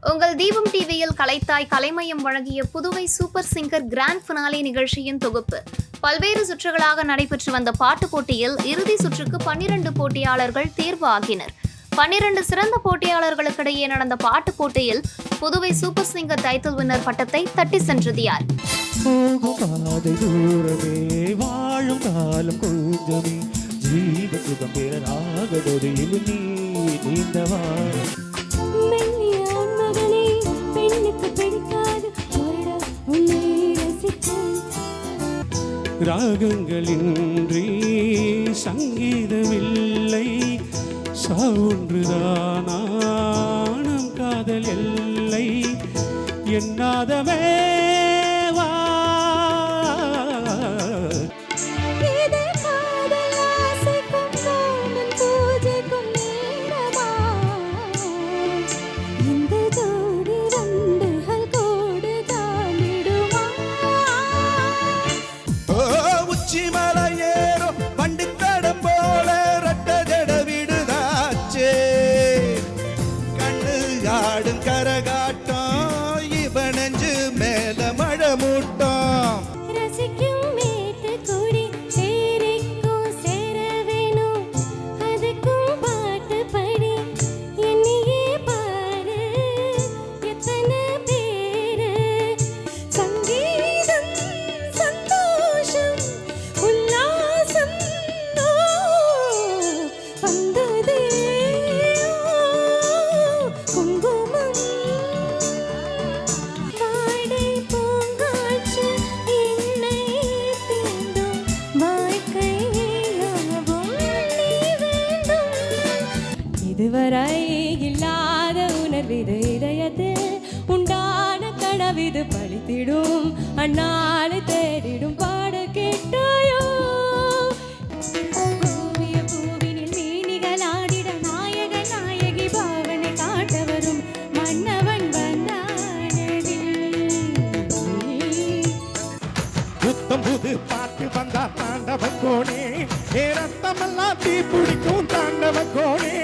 உங்கள் தீபம் டிவியில் கலைத்தாய் கலைமயம் வழங்கிய Puduvai super singer grand finale நிகழ்ச்சியின் தொகுப்பு. பல்வேறு சுற்றுகளாக நடைபெற்று வந்த பாட்டுப் போட்டியில் இறுதி சுற்றுக்கு 12 போட்டியாளர்கள் தேர்வு ஆகினர். 12 சிறந்த போட்டியாளர்களுக்கிடையே நடந்த பாட்டுப் போட்டியில் Puduvai super singer title winner பட்டத்தை தட்டி சென்றது யார்? ராகங்களின்றி சங்கீதமில்லை, சாவுன்றுதானானம் காதல் எல்லை, என்னாதமே வா. கரகாட்டம் இவனஞ்சு மேல மழை மூட்டம் ரசிக்கும் மேட்டு கூடி சேரிக்கும் சேர வேணும், அதுக்கும் பாட்டு படி என்னையே பாரு, எத்தனை பேரு. சங்கீதம் சந்தோஷம் உல்லாசம் வந்ததே இதுவரை இல்லாத உணர்விது, இதயத்தில் உண்டான கனவிது பழித்திடும், அண்ணாலை தேடிடும் பாட கேட்டாயோ. பூவிய பூவினில் மீனிகள் ஆடிட நாயக நாயகி பாவனை காட்ட வரும் மன்னவன் வந்தானடி. புத்தம் புது பாட்டு வந்தா தாண்டவ கோணே, ரத்தமெல்லாம் தீ பிடிக்கும் தாண்டவ கோணே,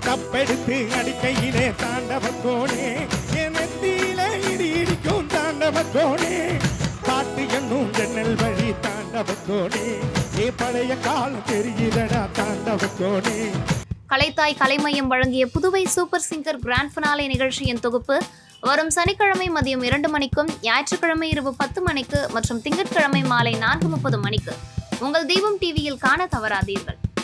கப்பெடுத்து அடிக்கையிலே தாண்டவ கோணே, என் நெத்தியில இடி இடிக்கும் தாண்டவ கோணே, பாட்டு என்னும் ஜன்னல் வழி தாண்டவ கோணே, பழைய காலம் தெரிகிறடா தாண்டவ கோணே. கலைத்தாய் கலைமயம் வழங்கிய Puduvai super singer grand finale நிகழ்ச்சியின் தொகுப்பு வரும் சனிக்கிழமை மதியம் 2 மணிக்கும், ஞாயிற்றுக்கிழமை இரவு 10 மணிக்கு மற்றும் திங்கட்கிழமை மாலை 4:30 மணிக்கு உங்கள் தீபம் டிவியில் காண தவறாதீர்கள்.